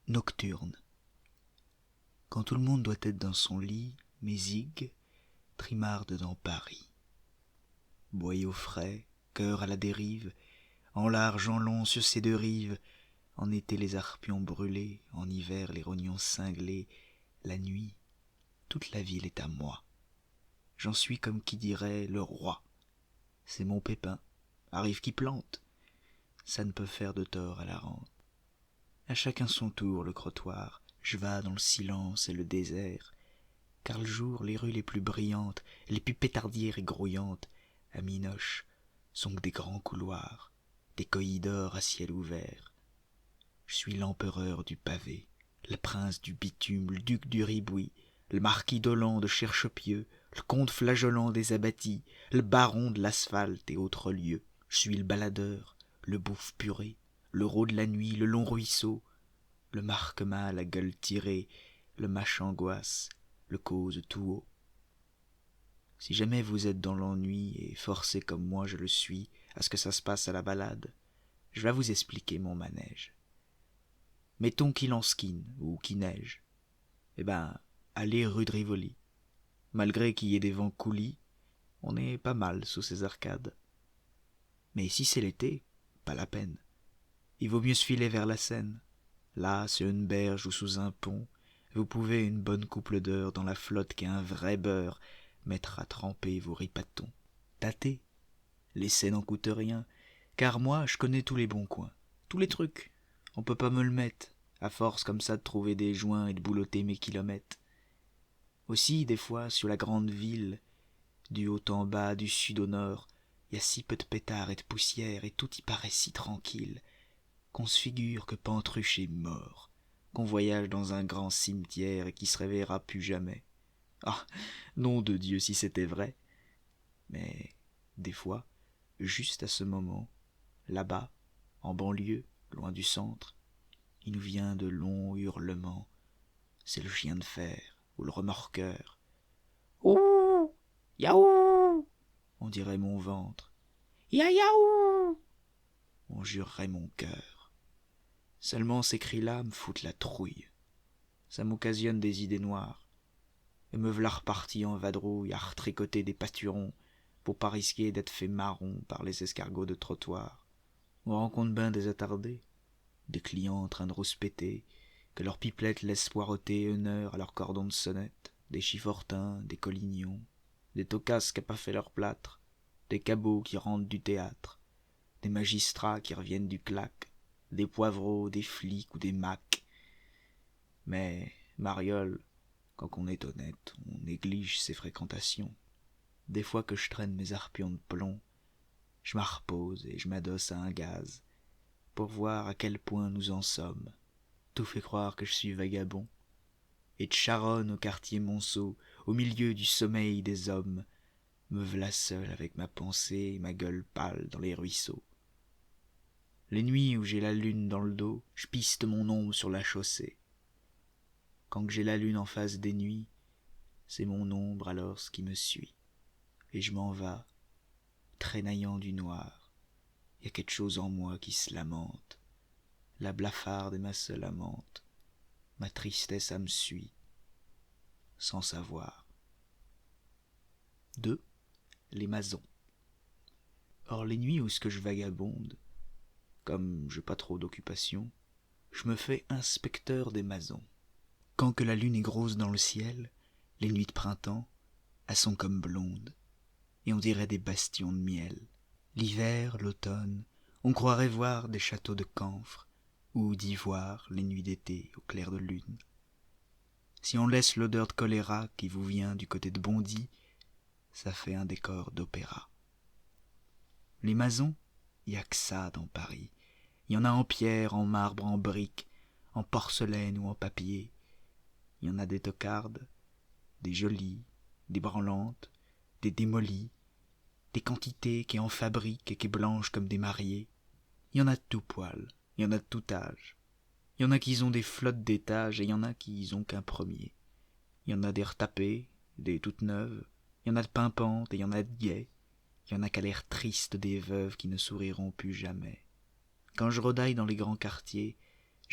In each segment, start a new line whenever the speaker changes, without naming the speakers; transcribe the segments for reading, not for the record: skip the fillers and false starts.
Nocturne. Quand tout le monde doit être dans son lit, Mézig trimarde dans Paris. Boyau frais, cœur à la dérive, en large, en long sur ces deux rives, en été les arpions brûlés, en hiver les rognons cinglés, la nuit, toute la ville est à moi. J'en suis comme qui dirait le roi. C'est mon pépin, arrive qui plante, ça ne peut faire de tort à la rente. À chacun son tour le crottoir, je vas dans le silence et le désert, car le jour les rues les plus brillantes, les plus pétardières et grouillantes, à Minoche, sont que des grands couloirs, des corridors à ciel ouvert. Je suis l'empereur du pavé, le prince du bitume, le duc du riboui, le marquis Dolan de Cherchepieux, le comte flageolant des abattis, le baron de l'asphalte et autres lieux. Je suis le baladeur, le bouffe puré, le rot de la nuit, le long ruisseau, le marquemat à la gueule tirée, le mâche angoisse, le cause tout haut. Si jamais vous êtes dans l'ennui et forcé comme moi je le suis à ce que ça se passe à la balade, je vais vous expliquer mon manège. Mettons qu'il en skine ou qu'il neige. Eh ben, allez rue de Rivoli. Malgré qu'il y ait des vents coulis, on est pas mal sous ces arcades. Mais si c'est l'été, pas la peine. Il vaut mieux se filer vers la Seine. Là, sur une berge ou sous un pont, vous pouvez une bonne couple d'heures dans la flotte qu'est un vrai beurre mettre à tremper vos ripatons. Tâtez, l'essai n'en coûte rien, car moi je connais tous les bons coins, tous les trucs. On peut pas me le mettre, à force comme ça de trouver des joints et de boulotter mes kilomètres. Aussi, des fois, sur la grande ville, du haut en bas, du sud au nord, y a si peu de pétards et de poussière, et tout y paraît si tranquille, qu'on se figure que Pantruche est mort, qu'on voyage dans un grand cimetière et qui se réveillera plus jamais. Ah, nom de Dieu si c'était vrai. Mais, des fois, juste à ce moment, là-bas, en banlieue, loin du centre, il nous vient de longs hurlements. C'est le chien de fer ou le remorqueur. Ouh, yaou, on dirait mon ventre. Ya yaou, on jurerait mon cœur. Seulement ces cris-là me foutent la trouille. Ça m'occasionne des idées noires. Et me v'là reparti en vadrouille à retricoter des pâturons pour pas risquer d'être fait marron par les escargots de trottoir. On rencontre ben des attardés, des clients en train de rouspéter, que leurs pipelettes laissent poireauter une heure à leur cordon de sonnette, des chiffortins, des collignons, des tocasses qui n'ont pas fait leur plâtre, des cabots qui rentrent du théâtre, des magistrats qui reviennent du claque, des poivreaux, des flics ou des macs. Mais, mariole, quand on est honnête, on néglige ses fréquentations. Des fois que je traîne mes arpions de plomb, je m'arrepose et je m'adosse à un gaz, pour voir à quel point nous en sommes. Tout fait croire que je suis vagabond, et de Charonne au quartier Monceau, au milieu du sommeil des hommes, me v'là seul avec ma pensée et ma gueule pâle dans les ruisseaux. Les nuits où j'ai la lune dans le dos, je piste mon ombre sur la chaussée. Quand que j'ai la lune en face des nuits, c'est mon ombre alors ce qui me suit, et je m'en vas, traînaillant du noir. Y a quelque chose en moi qui se lamente. La blafarde est ma seule amante. Ma tristesse, ça me suit, sans savoir. 2. Les masons. Or les nuits où ce que je vagabonde, comme j'ai pas trop d'occupation, je me fais inspecteur des masons. Quand que la lune est grosse dans le ciel, les nuits de printemps, elles sont comme blondes, et on dirait des bastions de miel. L'hiver, l'automne, on croirait voir des châteaux de camphre, ou d'ivoire les nuits d'été au clair de lune. Si on laisse l'odeur de choléra qui vous vient du côté de Bondy, ça fait un décor d'opéra. Les masons, y a que ça dans Paris. Il y en a en pierre, en marbre, en brique, en porcelaine ou en papier. Il y en a des tocardes, des jolies, des branlantes, des démolies, des quantités qui en fabriquent et qui blanches comme des mariées. Il y en a de tout poil, il y en a de tout âge. Il y en a qui ont des flottes d'étages et il y en a qui ont qu'un premier. Il y en a des retapées, des toutes neuves, il y en a de pimpantes et il y en a de gaies. Il y en a qu'à l'air triste des veuves qui ne souriront plus jamais. Quand je rôdaille dans les grands quartiers,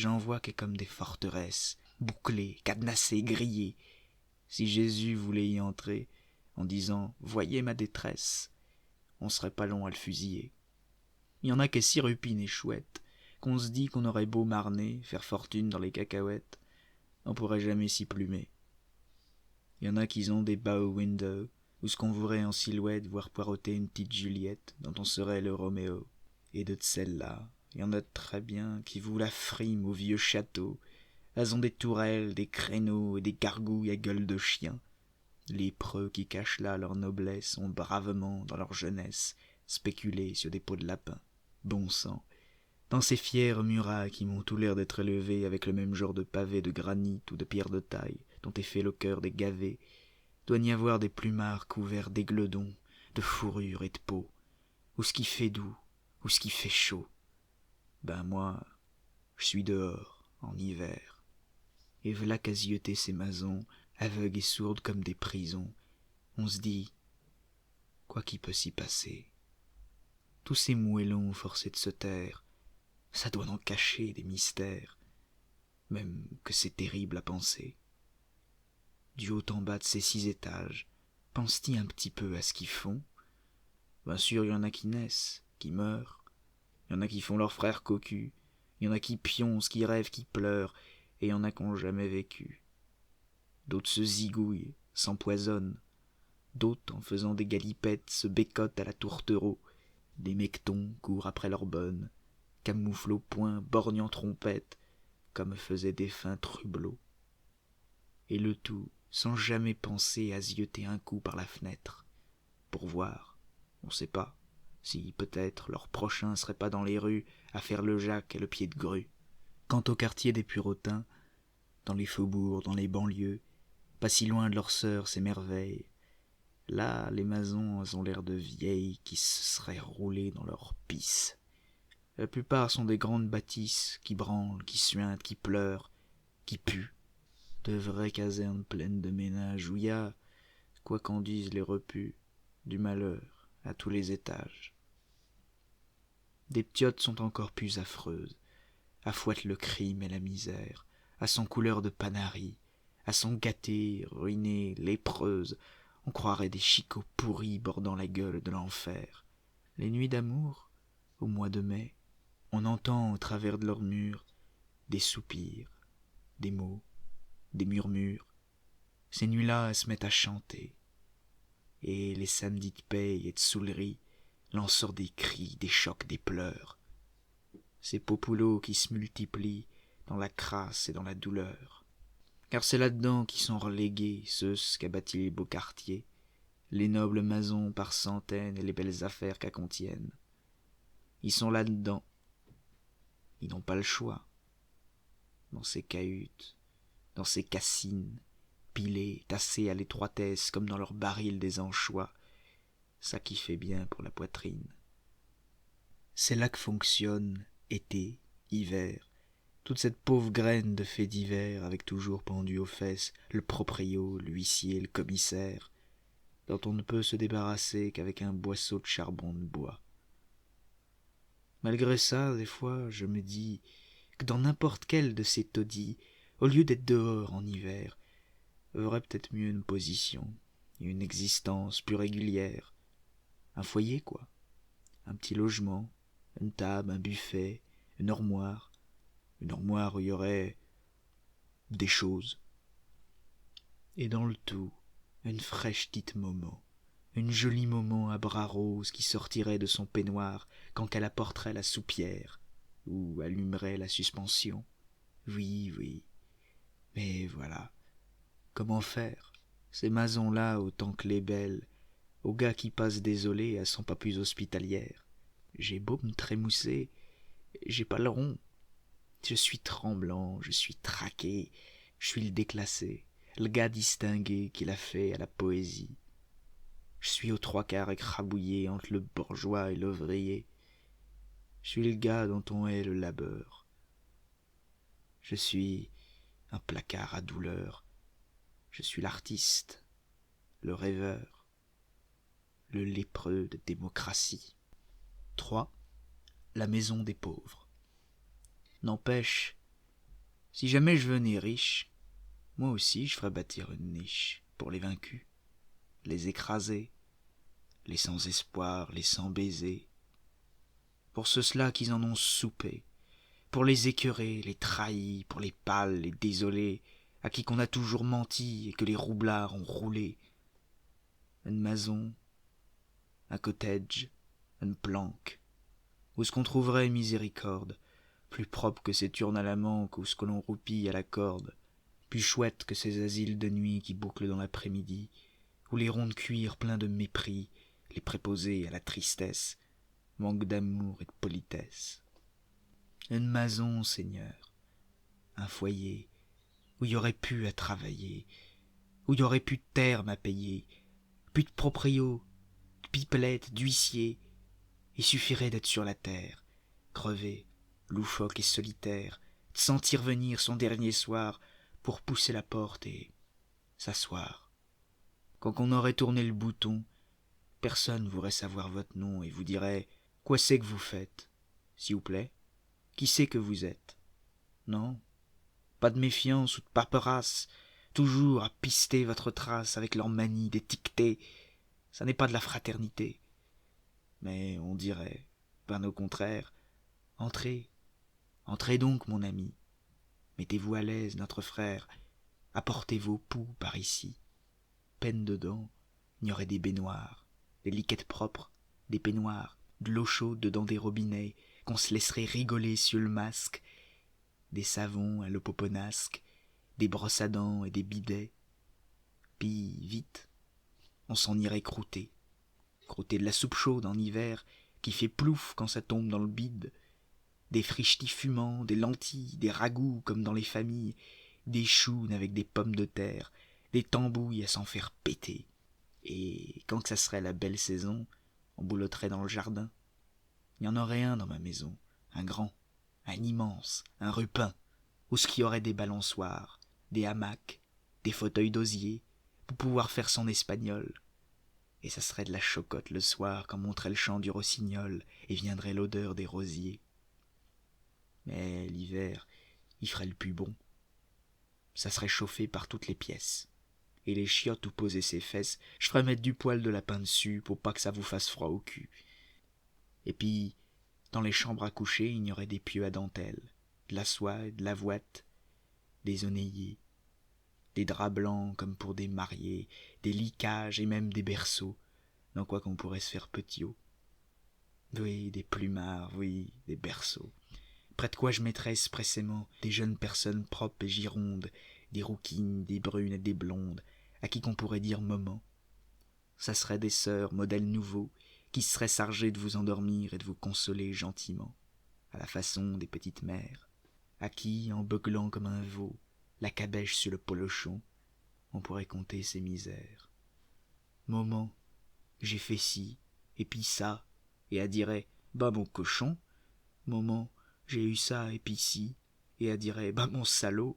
j'en vois qu'est comme des forteresses, bouclées, cadenassées, grillées. Si Jésus voulait y entrer, en disant « Voyez ma détresse », on serait pas long à le fusiller. Il y en a qu'est si rupine et chouette, qu'on se dit qu'on aurait beau marner, faire fortune dans les cacahuètes, on pourrait jamais s'y plumer. Il y en a qui ont des bow windows, où ce qu'on voudrait en silhouette voir poireauter une petite Juliette, dont on serait le Roméo. Et de celles-là, il y en a de très bien qui vouent la frime au vieux château. Elles ont des tourelles, des créneaux et des gargouilles à gueule de chien. Les preux qui cachent là leur noblesse ont bravement, dans leur jeunesse, spéculé sur des pots de lapin. Bon sang, dans ces fières murailles qui m'ont tout l'air d'être élevées avec le même genre de pavés de granit ou de pierre de taille dont est fait le cœur des gavés, doit y avoir des plumards couverts d'égledons, de fourrure et de peau, ou ce qui fait doux, ou ce qui fait chaud. Ben moi, je suis dehors, en hiver. Et v'là qu'à zioter ces masons, aveugles et sourdes comme des prisons, on se dit, quoi qui peut s'y passer? Tous ces moellons forcés de se taire, ça doit en cacher des mystères, même que c'est terrible à penser. Du haut en bas de ces 6 étages, pense-t-y un petit peu à ce qu'ils font? Bien sûr, il y en a qui naissent, qui meurent, il y en a qui font leurs frères cocus, il y en a qui pioncent, qui rêvent, qui pleurent, et il y en a qui n'ont jamais vécu. D'autres se zigouillent, s'empoisonnent, d'autres, en faisant des galipettes, se bécotent à la tourtereau, des mectons courent après leurs bonnes, camouflent au poing, borgnent en trompette, comme faisaient des fins trublots. Et le tout sans jamais penser à zioter un coup par la fenêtre, pour voir, on sait pas, si peut-être leur prochain serait pas dans les rues à faire le Jacques et le pied de grue. Quant au quartier des Purotins, dans les faubourgs, dans les banlieues, pas si loin de leurs sœurs ces merveilles, là les masons ont l'air de vieilles qui se seraient roulées dans leur pisse. La plupart sont des grandes bâtisses qui branlent, qui suintent, qui pleurent, qui puent. De vraies casernes pleines de ménages où y a, quoi qu'en disent les repus, du malheur à tous les étages. Des ptiotes sont encore plus affreuses, affouettent le crime et la misère, à son couleur de panaris, à son gâtée, ruinée, lépreuse, on croirait des chicots pourris bordant la gueule de l'enfer. Les nuits d'amour, au mois de mai, on entend au travers de leurs murs des soupirs, des mots, des murmures. Ces nuits-là, elles se mettent à chanter. Et les samedis de paye et de soulerie, l'en sort des cris, des chocs, des pleurs. Ces popoulots qui se multiplient dans la crasse et dans la douleur. Car c'est là-dedans qu'ils sont relégués ceux qu'a bâti les beaux quartiers, les nobles masons par centaines et les belles affaires qu'elles contiennent. Ils sont là-dedans. Ils n'ont pas le choix. Dans ces cahutes, dans ces cassines, pilées, tassées à l'étroitesse comme dans leurs barils des anchois, ça qui fait bien pour la poitrine. C'est là que fonctionne, été, hiver, toute cette pauvre graine de faits divers avec toujours pendu aux fesses le proprio, l'huissier, le commissaire, dont on ne peut se débarrasser qu'avec un boisseau de charbon de bois. Malgré ça, des fois, je me dis que dans n'importe quel de ces taudis, au lieu d'être dehors en hiver, aurait peut-être mieux une position et une existence plus régulière. Un foyer, quoi. Un petit logement, une table, un buffet, une armoire où il y aurait des choses. Et dans le tout, une fraîche petite Momo, une jolie Momo à bras roses qui sortirait de son peignoir quand qu'elle apporterait la soupière ou allumerait la suspension. Oui, oui. Mais voilà. Comment faire? Ces masons-là, autant que les belles, aux gars qui passent désolés, elles sont pas plus hospitalières. J'ai beau me trémousser, j'ai pas le rond. Je suis tremblant, je suis traqué, je suis le déclassé, le gars distingué qui l'a fait à la poésie. Je suis aux 3/4 écrabouillé entre le bourgeois et l'ouvrier. Je suis le gars dont on hait le labeur. Je suis un placard à douleur. Je suis l'artiste, le rêveur, le lépreux de démocratie. 3. La maison des pauvres. N'empêche, Si jamais je venais riche, moi aussi je ferais bâtir une niche pour les vaincus, les écrasés, les sans espoir, les sans baiser, pour ceux-là qui en ont soupé, pour les écœurés, les trahis, pour les pâles, les désolés, à qui qu'on a toujours menti et que les roublards ont roulé. Une maison, un cottage, une planque, où ce qu'on trouverait miséricorde, plus propre que ces turnes à la manque où ce que l'on roupille à la corde, plus chouette que ces asiles de nuit qui bouclent dans l'après-midi, où les ronds de cuir pleins de mépris, les préposés à la tristesse, manquent d'amour et de politesse. Une maison, Seigneur, un foyer, où y aurait pu à travailler, où y aurait pu de terme à payer, plus de proprio, de pipelette, d'huissier. Il suffirait d'être sur la terre, crevé, loufoque et solitaire, de sentir venir son dernier soir pour pousser la porte et s'asseoir. Quand on aurait tourné le bouton, personne voudrait savoir votre nom et vous dirait « Quoi c'est que vous faites, s'il vous plaît? Qui c'est que vous êtes ?» Non, pas de méfiance ou de paperasse, toujours à pister votre trace avec leur manie d'étiqueter. Ça n'est pas de la fraternité. Mais on dirait, ben au contraire, entrez, entrez donc, mon ami. Mettez-vous à l'aise, notre frère. Apportez vos poux par ici. Peine dedans, il y aurait des baignoires, des liquettes propres, des peignoirs, de l'eau chaude dedans des robinets, qu'on se laisserait rigoler sur le masque, des savons à l'eau-poponasque, des brosses à dents et des bidets. Puis, vite, on s'en irait croûter. Croûter de la soupe chaude en hiver, qui fait plouf quand ça tombe dans le bide, des frichetis fumants, des lentilles, des ragoûts comme dans les familles, des chounes avec des pommes de terre, des tambouilles à s'en faire péter. Et quand que ça serait la belle saison, on boulotterait dans le jardin. Il y en aurait un dans ma maison, un grand, un immense, un rupin, où ce qui aurait des balançoires, des hamacs, des fauteuils d'osier, pour pouvoir faire son espagnol. Et ça serait de la chocotte le soir quand monterait le chant du rossignol et viendrait l'odeur des rosiers. Mais l'hiver, il ferait le plus bon. Ça serait chauffé par toutes les pièces. Et les chiottes où poser ses fesses, je ferais mettre du poil de lapin dessus pour pas que ça vous fasse froid au cul. Et puis, dans les chambres à coucher, il y aurait des pieux à dentelle, de la soie et de l'avoine, des oreillers, des draps blancs comme pour des mariés, des lits cages et même des berceaux, dans quoi qu'on pourrait se faire petiot. Oui, des plumards, oui, des berceaux. Près de quoi je mettrais expressément des jeunes personnes propres et girondes, des rouquines, des brunes et des blondes, à qui qu'on pourrait dire maman. Ça serait des sœurs, modèles nouveaux, qui seraient chargées de vous endormir et de vous consoler gentiment, à la façon des petites mères, à qui, en beuglant comme un veau, la cabèche sur le polochon, on pourrait compter ses misères. Maman, j'ai fait ci, et puis ça, et elle dirait, bah mon cochon, maman, j'ai eu ça, et puis ci, et elle dirait, bah mon salaud.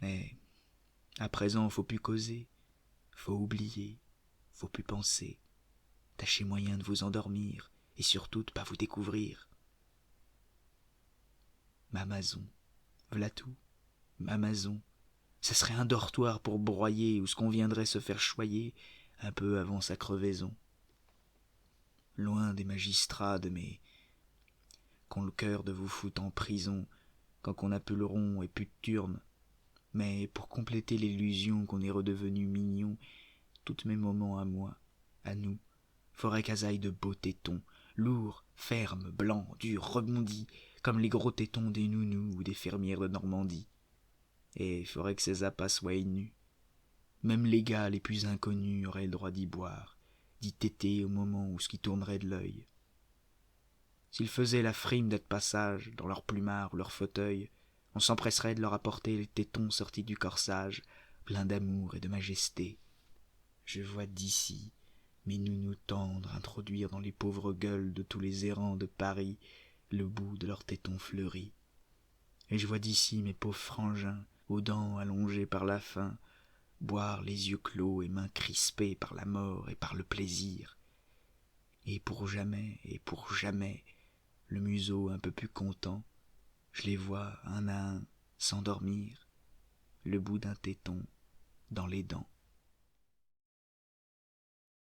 Mais, à présent, faut plus causer, faut oublier, faut plus penser. Tâchez moyen de vous endormir, et surtout de pas vous découvrir. Ma maison, v'là tout, ma maison, ça serait un dortoir pour broyer où ce qu'on viendrait se faire choyer un peu avant sa crevaison. Loin des magistrats de mes... qu'ont le cœur de vous foutre en prison quand qu'on a plus le rond et plus de turne. Mais pour compléter l'illusion qu'on est redevenu mignon, tous mes moments à moi, à nous, faudrait qu'elles aillent de beaux tétons, lourds, fermes, blancs, durs, rebondis, comme les gros tétons des nounous ou des fermières de Normandie. Et faudrait que ces appâts soient nus. Même les gars les plus inconnus auraient le droit d'y boire, d'y téter au moment où ce qui tournerait de l'œil. S'ils faisaient la frime d'être passage dans leur plumard ou leur fauteuil, on s'empresserait de leur apporter les tétons sortis du corsage, pleins d'amour et de majesté. Je vois d'ici mes nounous tendres introduire dans les pauvres gueules de tous les errants de Paris le bout de leurs tétons fleuris. Et je vois d'ici mes pauvres frangins, aux dents allongées par la faim, boire les yeux clos et mains crispées par la mort et par le plaisir. Et pour jamais, le museau un peu plus content, je les vois un à un s'endormir, le bout d'un téton dans les dents.